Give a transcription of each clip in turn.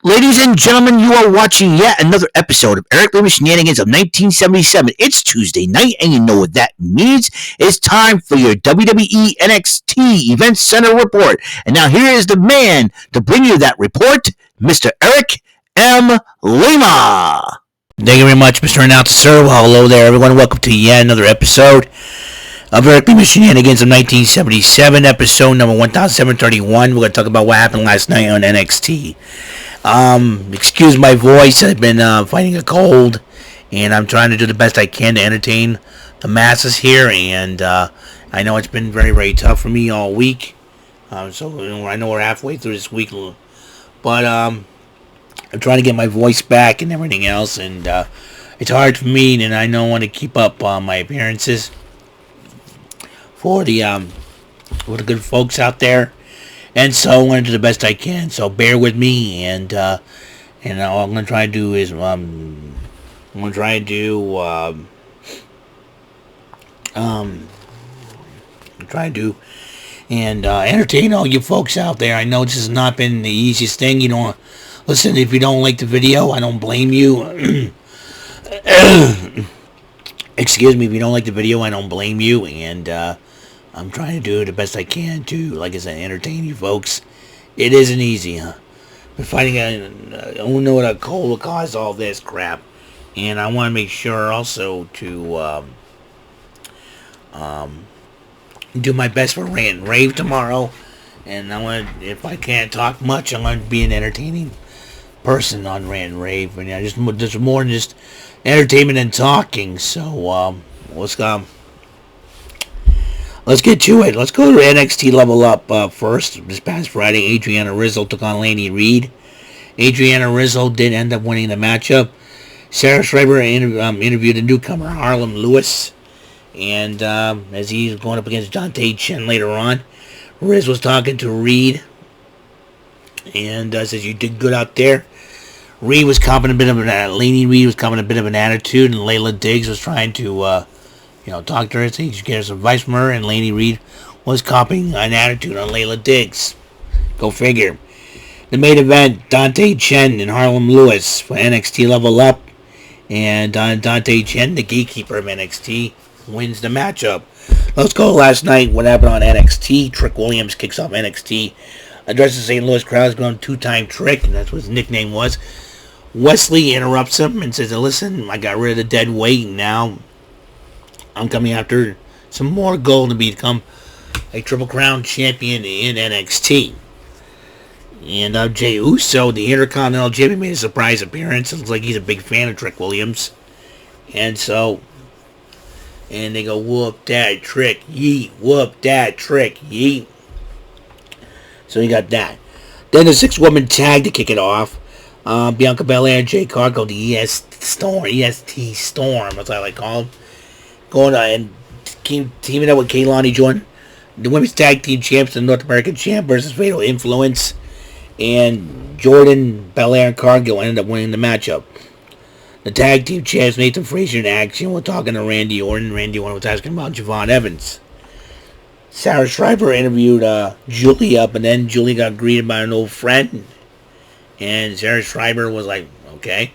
Ladies and gentlemen, you are watching yet another episode of Eric Lima Shenanigans of 1977. It's Tuesday night, and you know what that means. It's time for your WWE NXT Event Center Report. And now here is the man to bring you that report, Mr. Eric M. Lima. Thank you very much, Mr. Announcer, sir. Well, hello there, everyone. Welcome to yet another episode of Eric Lima Shenanigans of 1977, episode number 1731. We're going to talk about what happened last night on NXT. Excuse my voice. I've been fighting a cold, and I'm trying to do the best I can to entertain the masses here. And I know it's been very, very tough for me all week. So I know we're halfway through this week, but I'm trying to get my voice back and everything else. And it's hard for me, and I don't want to keep up my appearances for the good folks out there. And so I'm going to do the best I can. So bear with me, and all I'm going to try to do is entertain all you folks out there. I know this has not been the easiest thing. Listen, if you don't like the video, I don't blame you. Excuse me, if you don't like the video, I don't blame you, and I'm trying to do the best I can to, like I said, entertain you folks. It isn't easy, huh? But fighting I don't know what a cold will cause all this crap. And I want to make sure also to do my best for Rant and Rave tomorrow. And I want to, if I can't talk much, I'm going to be an entertaining person on Rant and Rave. And there's more than just entertainment and talking. So let's get to it. Let's go to NXT Level Up first. This past Friday, Adriana Rizzo took on Lainey Reed. Adriana Rizzo did end up winning the matchup. Sarah Schreiber interviewed a newcomer, Harlem Lewis. And as he's going up against Dante Chen later on, Riz was talking to Reed. And says, you did good out there. Reed was copping a bit of Lainey Reed was copping a bit of an attitude, and Layla Diggs was trying to talk to her, she could get some advice from her, and Lainey Reed was copying an attitude on Layla Diggs. Go figure. The main event, Dante Chen and Harlem Lewis for NXT Level Up. And Dante Chen, the gatekeeper of NXT, wins the matchup. Let's go last night, what happened on NXT. Trick Williams kicks off NXT, addresses the St. Louis crowd, going two-time Trick, and that's what his nickname was. Wesley interrupts him and says, listen, I got rid of the dead weight, now I'm coming after some more gold to become a Triple Crown champion in NXT. And Jey Uso, the Intercontinental Champion, made a surprise appearance. It looks like he's a big fan of Trick Williams. And they go, whoop that Trick, yeet, whoop that Trick, yeet. So you got that. Then the 6-woman tag to kick it off. Bianca Belair and Jay Cargill, the EST Storm, that's what I like to call them. Going on and teaming up with Kaylani Jordan, the women's tag team champs, the North American champ versus Fatal Influence, and Jordan, Belair, and Cargill ended up winning the matchup. The tag team champs, Nathan Frazier in action, were talking to Randy Orton. Randy Orton was asking about Javon Evans. Sarah Schreiber interviewed Julia, but then Julia got greeted by an old friend, and Sarah Schreiber was like, okay.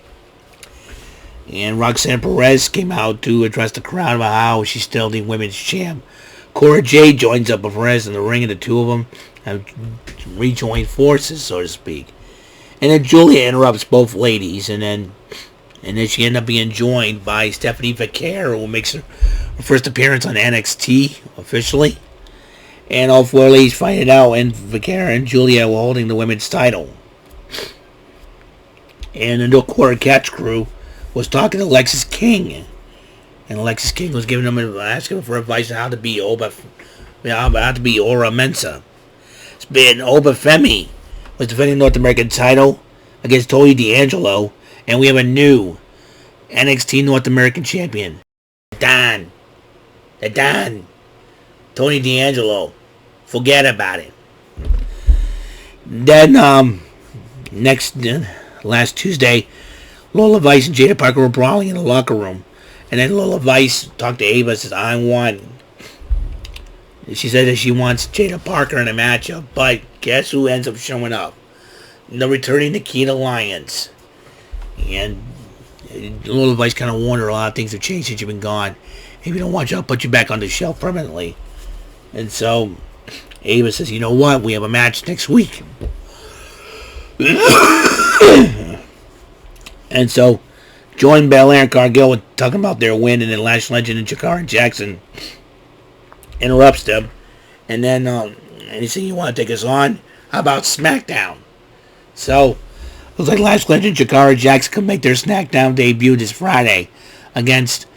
And Roxanne Perez came out to address the crowd about how she's still the women's champ. Cora Jade joins up with Perez in the ring, and the two of them have rejoined forces, so to speak. And then Julia interrupts both ladies, and then she ended up being joined by Stephanie Vaquer, who makes her first appearance on NXT officially. And all four ladies fight it out, and Vaquer and Julia were holding the women's title. And the No Quarter Catch crew was talking to Alexis King, and Alexis King was asking him for advice on how to be Ora Mensa. Oba Femi was defending North American title against Tony D'Angelo, and we have a new NXT North American champion, the Don, Tony D'Angelo. Forget about it. Then last Tuesday, Lola Vice and Jada Parker were brawling in the locker room. And then Lola Vice talked to Ava and says, I want She said that she wants Jada Parker in a matchup, but guess who ends up showing up? the returning Nikita Lyons. And a little advice kind of warned her, a lot of things have changed since you've been gone. If you don't watch out, I'll put you back on the shelf permanently. And so Ava says, you know what? We have a match next week. And so Jordan Belair and Cargill were talking about their win, and then Lash Legend and Jakara Jackson interrupts them. And then he said, you want to take us on? How about SmackDown? So it looks like Lash Legend and Jakara Jackson can make their SmackDown debut this Friday against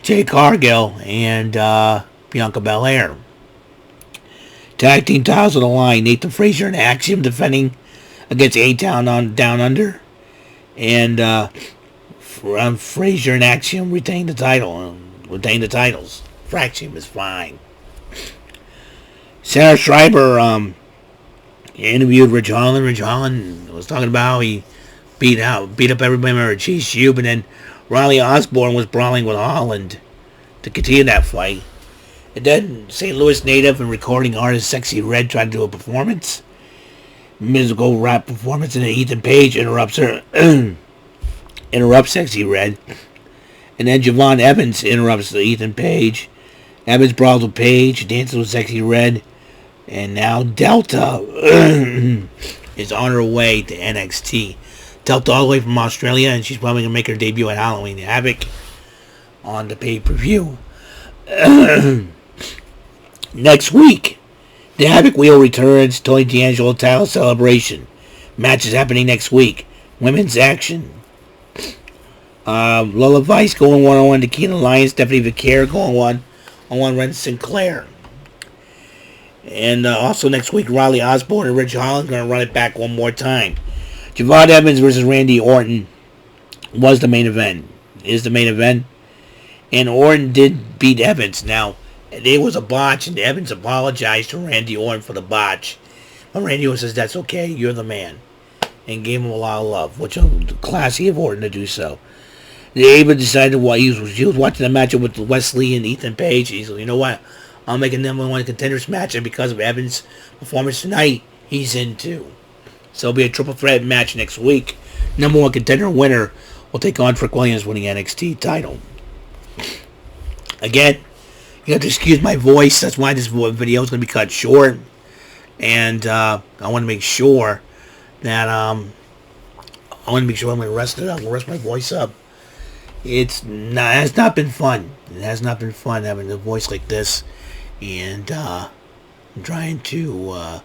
Jade Cargill and Bianca Belair. Tag team titles on the line. Nathan Frazier and Axiom defending against A-Town on Down Under. And Frazier and Axiom retain the title. Retain the titles. Fraxium is fine. Sarah Schreiber interviewed Ridge Holland. Ridge Holland was talking about how he beat up everybody at Chase U, but then Riley Osborne was brawling with Holland to continue that fight. And then St. Louis native and recording artist Sexy Red tried to do a performance. Musical rap performance, and then Ethan Page interrupts her. Interrupts Sexy Red. And then Javon Evans interrupts Ethan Page. Evans brawls with Page, dances with Sexy Red. And now Delta is on her way to NXT. Delta all the way from Australia, and she's probably going to make her debut at Halloween Havoc on the pay-per-view. Next week, the Havoc Wheel returns. Tony D'Angelo title celebration. Match is happening next week. Women's action. Lola Vice going one-on-one to Keena Lyons. Stephanie Vicaire going one-on-one Ren Sinclair. And also next week, Riley Osborne and Ridge Holland going to run it back one more time. Javon Evans versus Randy Orton was the main event. Is the main event. And Orton did beat Evans. Now, there was a botch, and Evans apologized to Randy Orton for the botch. But Randy Orton says, that's okay, you're the man. And gave him a lot of love, which was classy of Orton to do so. Ava decided while he was watching the matchup with Wesley and Ethan Page. He said, you know what? I'll make a number one contenders match, and because of Evans' performance tonight, he's in too. So it'll be a triple threat match next week. Number one contender winner will take on Trick Williams winning NXT title. Again, you have to excuse my voice. That's why this video is going to be cut short. And I want to make sure that I'm going to rest it up. Rest my voice up. It has not been fun. It has not been fun having a voice like this. And I'm trying to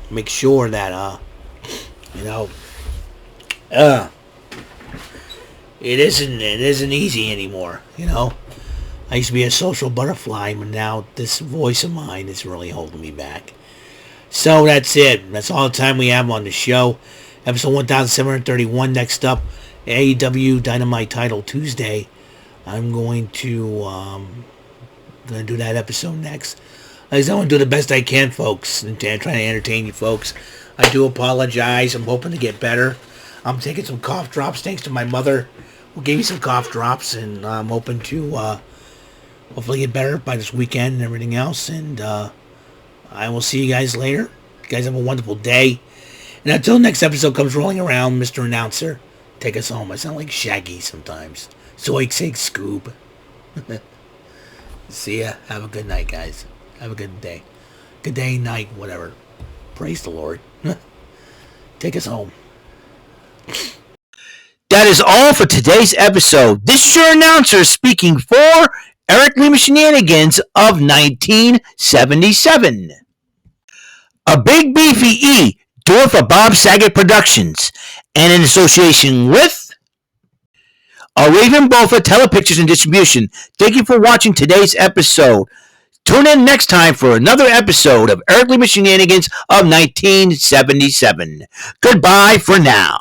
make sure that it isn't easy anymore. I used to be a social butterfly, but now this voice of mine is really holding me back. So that's it. That's all the time we have on the show. Episode 1731 next up, AEW Dynamite Title Tuesday. I'm going to do that episode next. I want to do the best I can, folks, and trying to entertain you folks. I do apologize. I'm hoping to get better. I'm taking some cough drops thanks to my mother, who gave me some cough drops, and I'm hoping to hopefully get better by this weekend and everything else. And I will see you guys later. You guys have a wonderful day. And until next episode comes rolling around, Mr. Announcer, take us home. I sound like Shaggy sometimes. Zoiksig Scoob. See ya. Have a good night, guys. Have a good day. Good day, night, whatever. Praise the Lord. Take us home. That is all for today's episode. This is your announcer speaking for Eric Lima Shenanigans of 1977. A Big Beefy E, do it for Bob Saget Productions, and in association with a Raven Bofa Telepictures and Distribution. Thank you for watching today's episode. Tune in next time for another episode of Eric Lima Shenanigans of 1977. Goodbye for now.